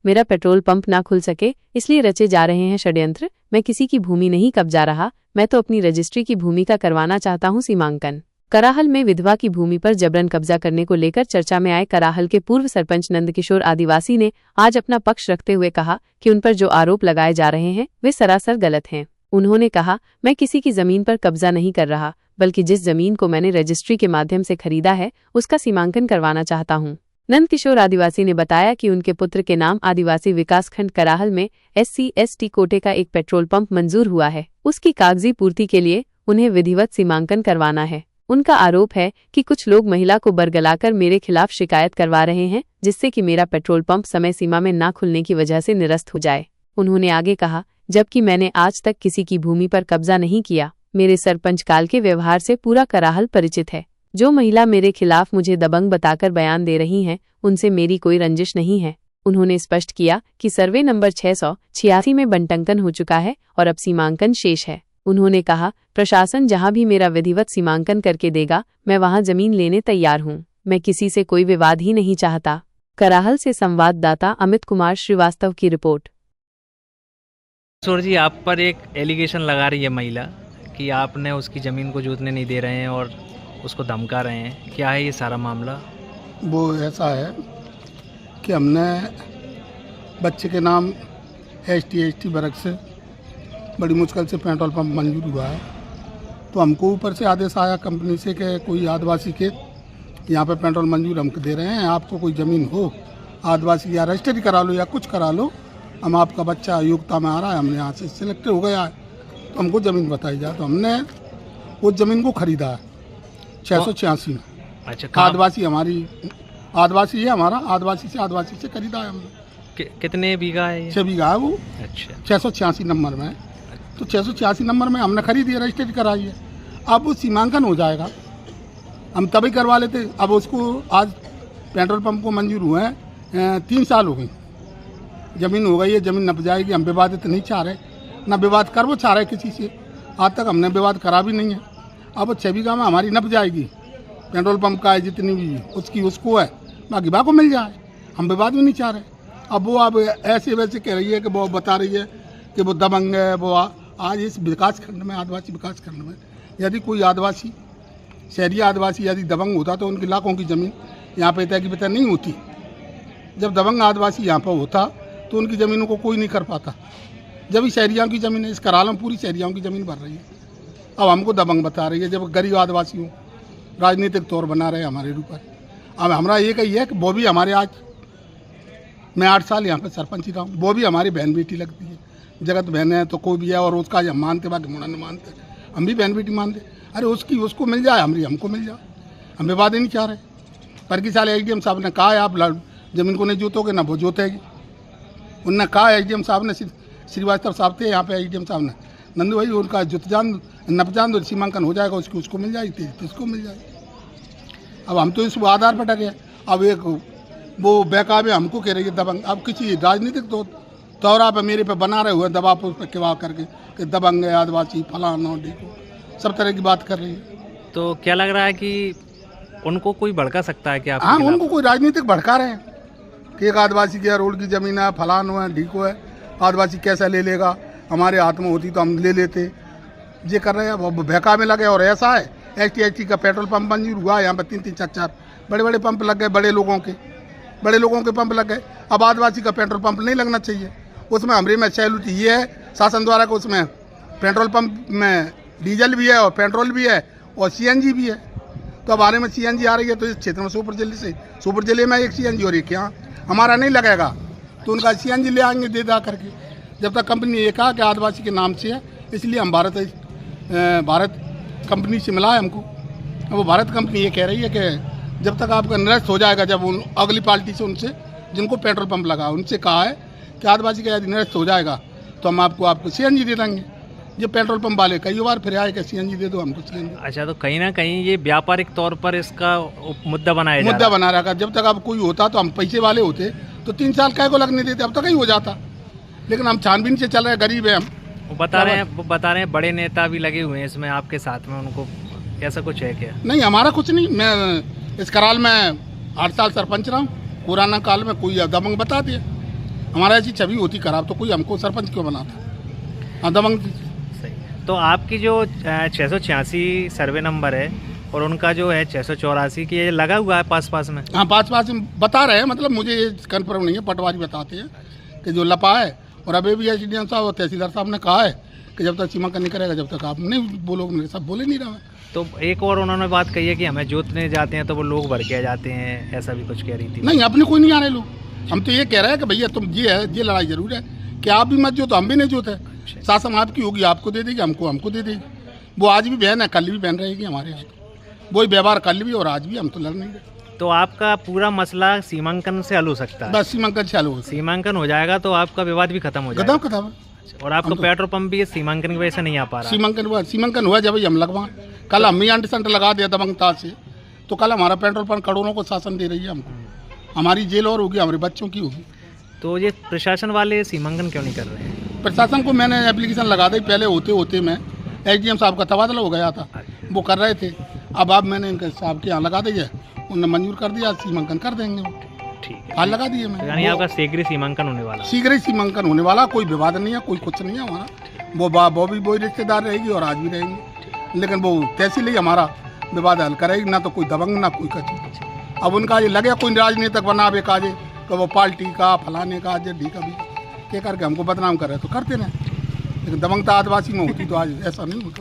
मेरा petrol pump ना खुल सके इसलिए रचे जा रहे हैं षड्यंत्र। मैं किसी की भूमि नहीं कब्जा रहा, मैं तो अपनी रजिस्ट्री की भूमि का करवाना चाहता हूं सीमांकन। कराहल में विधवा की भूमि पर जबरन कब्जा करने को लेकर चर्चा में आए कराहल के पूर्व सरपंच नंदकिशोर आदिवासी ने आज अपना पक्ष रखते हुए कहा कि उन पर जो आरोप लगाए जा रहे हैं वे सरासर गलत हैं। उन्होंने कहा, मैं किसी की जमीन पर कब्जा नहीं कर रहा, बल्कि जिस जमीन को मैंने रजिस्ट्री के माध्यम से खरीदा है उसका सीमांकन करवाना चाहता हूं। नंदकिशोर आदिवासी ने बताया कि उनके पुत्र के नाम आदिवासी विकासखंड कराहल में SC/ST कोटे का एक पेट्रोल पंप मंजूर हुआ है। उसकी कागजी पूर्ति के लिए उन्हें विधिवत सीमांकन करवाना है। उनका आरोप है कि कुछ लोग महिला को बरगलाकर मेरे खिलाफ शिकायत करवा रहे हैं, जिससे कि मेरा पेट्रोल पंप समय सीमा में ना खुलने की वजह से निरस्त हो जाए। उन्होंने आगे कहा, जबकि मैंने आज तक किसी की भूमि पर कब्जा नहीं किया। मेरे सरपंच काल के व्यवहार से पूरा कराहल परिचित है। जो महिला मेरे खिलाफ मुझे दबंग बताकर बयान दे रही हैं, उनसे मेरी कोई रंजिश नहीं है। उन्होंने स्पष्ट किया कि सर्वे नंबर 686 में बंटंकन हो चुका है और अब सीमांकन शेष है। उन्होंने कहा, प्रशासन जहां भी मेरा विधिवत सीमांकन करके देगा, मैं वहां जमीन लेने तैयार हूं। मैं किसी से कोई विवाद ही नहीं चाहता। कराहल से संवाददाता अमित कुमार श्रीवास्तव की रिपोर्ट। किशोर जी, आप पर एक एलिगेशन लगा रही है महिला कि आपने उसकी ज़मीन को जोतने नहीं दे रहे हैं और उसको धमका रहे हैं। क्या है ये सारा मामला? वो ऐसा है कि हमने बच्चे के नाम ST वर्ग से बड़ी मुश्किल से पेट्रोल पंप मंजूर हुआ है, तो हमको ऊपर से आदेश आया कंपनी से कि कोई आदिवासी के यहाँ पे पेट्रोल मंजूर हमको दे रहे हैं, आपको कोई ज़मीन हो आदिवासी या रजिस्ट्री करा लो या कुछ करा लो, हम आपका बच्चा योग्यता में आ रहा है, हमने यहाँ से सिलेक्ट हो गया है, तो हमको ज़मीन बताई जाए। तो हमने वो ज़मीन को ख़रीदा है 686 में। अच्छा, आदिवासी हमारी आदिवासी है, हमारा आदिवासी से खरीदा है हमने। कितने बीघा है? 6 बीघा है वो। अच्छा, 686 नंबर में। तो 686 नंबर में हमने खरीदी है, रजिस्ट्री कराई है। अब वो सीमांकन हो जाएगा, हम तभी करवा लेते। अब उसको आज पेट्रोल पंप को मंजूर हुए हैं 3 साल हो गई, ज़मीन हो गई है, ज़मीन नप जाएगी। हम विवादित नहीं चाह रहे, ना विवाद कर वो चाह रहे किसी से, आज तक हमने विवाद करा भी नहीं है। अब 6 बीघा में हमारी नप जाएगी, पेट्रोल पंप का है जितनी भी उसकी उसको है, बाकी बा को मिल जाए, हम विवाद भी नहीं चाह रहे। अब वो अब ऐसे वैसे कह रही है कि वो बता रही है कि वो दबंग है। वो आज इस विकास खंड में, आदिवासी विकास खंड में यदि कोई आदिवासी, शहरी आदिवासी यदि दबंग होता तो उनकी लाखों की ज़मीन यहाँ पे तय की पता नहीं होती। जब दबंग आदिवासी यहाँ पर होता तो उनकी ज़मीनों को कोई नहीं कर पाता। जब शहरियों की ज़मीन है, इस कराल में पूरी शहरियों की ज़मीन भर रही है। अब हमको दबंग बता रही है, जब गरीब आदिवासी हो राजनीतिक तौर बना रहे हमारे ऊपर। अब हमारा ये कही है कि वो भी हमारे, आज मैं 8 साल यहाँ पर सरपंच ही रहा हूँ, वो भी हमारी बहन बेटी लगती है। जगत बहन है तो कोई भी है, और उसका हम मानते, बाकी मुड़ा नहीं मानते, हम भी बहन बेटी मानते। अरे उसकी उसको मिल जाए, हमारी हमको मिल जाए, हम विवाद ही नहीं चाह रहे। पर की साल SDM साहब ने कहा है आप ज़मीन को नहीं जोतोगे ना वो जोतेगी। उनने कहा SDM साहब ने, श्रीवास्तव साहब थे यहाँ पे SDM साहब ने, नंदू भाई उनका जुतजान नपजान सीमांकन हो जाएगा, उसकी उसको मिल जाएगी, उसको मिल जाएगी। अब हम तो इस आधार पर डरे। अब एक वो बेकाबे हमको कह रही है दबंग। अब किसी राजनीतिक तौरा पे मेरे पे बना रहे हुए दबाव उस पर किवा करके कि दबंग है, आदिवासी फलाना ढीको, सब तरह की बात कर रही है। तो क्या लग रहा है कि उनको कोई भड़का सकता है क्या? हाँ, उनको कोई राजनीतिक भड़का रहे हैं कि एक आदिवासी की रोड की ज़मीन है, फलानो है, ढीको है, आदिवासी कैसा ले लेगा, हमारे हाथ में होती तो हम ले लेते। ये कर रहे हैं, वो बहका में लगे। और ऐसा है ST का पेट्रोल पंप मंजूर हुआ है, यहाँ पर 3-3, 4-4 बड़े पंप लग गए, बड़े लोगों के पंप लग गए। अब आदिवासी का पेट्रोल पंप नहीं लगना चाहिए। उसमें हमारे में सैल्यूट ये है शासन द्वारा को, उसमें पेट्रोल पंप में डीजल भी है और पेट्रोल भी है और CNG भी है। तो अब हमारे में CNG आ रही है, तो इस क्षेत्र में सोपुर जिले में एक CNG और एक यहाँ हमारा नहीं लगेगा, तो उनका CNG ले आएंगे दे दा करके। जब तक कंपनी ये कहा कि आदिवासी के नाम से है, इसलिए हम भारत कंपनी से मिला है हमको। अब वो भारत कंपनी ये कह रही है कि जब तक आपका निरस्त हो जाएगा, जब उन अगली पार्टी से, उनसे जिनको पेट्रोल पंप लगा, उनसे कहा है कि आदिवासी का यदि निरस्त हो जाएगा तो हम आपको CNG दे देंगे। ये पेट्रोल पंप वाले कई बार फिर आए कि CNG दे दो हमको CNG। अच्छा, तो कहीं ना कहीं ये व्यापारिक तौर पर इसका मुद्दा बना रहा। जब तक अब कोई होता तो हम पैसे वाले होते तो 3 साल काय को लगने देते, अब तक ही हो जाता। लेकिन हम छानबीन से चल रहे हैं, गरीब है हम। वो बता रहे हैं बड़े नेता भी लगे हुए हैं इसमें आपके साथ में, उनको ऐसा कुछ है क्या? नहीं, हमारा कुछ नहीं। मैं इस कराल में 8 साल सरपंच रहा हूँ। पुराना काल में कोई दबंग बता दिया, हमारा ऐसी छवि होती खराब तो कोई हमको सरपंच क्यों बनाता? हाँ, दबंग। सही। तो आपकी जो 686 सर्वे नंबर है और उनका जो है 684 की, ये लगा हुआ है पास में? हाँ, पास बता रहे हैं, मतलब मुझे ये कन्फर्म नहीं है, पटवारी बताते हैं कि जो लपा है। और अभी भी एसडीएम साहब और तहसीलदार साहब ने कहा है कि जब तक सीमांकन नहीं करेगा जब तक आप नहीं बोलोगे, मेरे साथ बोले नहीं रहा मैं। तो एक और उन्होंने बात कही है कि हमें जोतने जाते हैं तो वो लोग भर के आ जाते हैं, ऐसा भी कुछ कह रही थी। नहीं, अपने कोई नहीं आ रहे लोग। हम तो ये कह रहे हैं कि भैया तुम ये है, ये लड़ाई जरूर है कि आप भी मत जो तो हम भी नहीं जोते। शासन आपकी होगी, आपको दे देगी, हमको दे देगी। वो आज भी बहन है, कल भी बहन रहेगी हमारे यहाँ। वही व्यवहार कल भी और आज भी, हम तो लड़ नहीं रहे। तो आपका पूरा मसला सीमांकन से हल हो सकता है? बस सीमांकन चालू हो, सीमांकन हो जाएगा तो आपका विवाद भी खत्म हो जाएगा। खत्म। और आपका पेट्रोल पंप भी सीमांकन की वजह से नहीं आ पा रहा? सीमांकन हुआ जब हम लगवा, कल हम ही एंटीसेंटर लगा दिया दबंगता से, तो कल हमारा पेट्रोल पंप करोड़ों को शासन दे रही है हमको। हमारी जेल और होगी, हमारे बच्चों की होगी। तो ये प्रशासन वाले सीमांकन क्यों नहीं कर रहे हैं? प्रशासन को मैंने एप्लीकेशन लगा दी, पहले होते मैं एसडीएम साहब का तबादला हो गया था, वो कर रहे थे। अब मैंने इनके साहब के यहाँ लगा दी है, उन्होंने मंजूर कर दिया, सीमांकन कर देंगे वो। ठीक है, हाल लगा दिए मैं। यानी आपका शीघ्र ही सीमांकन होने वाला? शीघ्र ही सीमांकन होने वाला, कोई विवाद नहीं है, कोई कुछ नहीं है हमारा। वो भी वही रिश्तेदार रहेगी और आज भी रहेंगे, लेकिन वो तहसील ही हमारा विवाद हल करेगी, ना तो कोई दबंग ना कोई कच। अब उनका ये लगे कोई राजनीतिक बना बेकाजे तो वो पार्टी का फलाने का जड्डी का भी के करके हमको बदनाम कर रहे तो करते रहे, लेकिन दबंगता आदिवासी में होती तो आज ऐसा नहीं होता।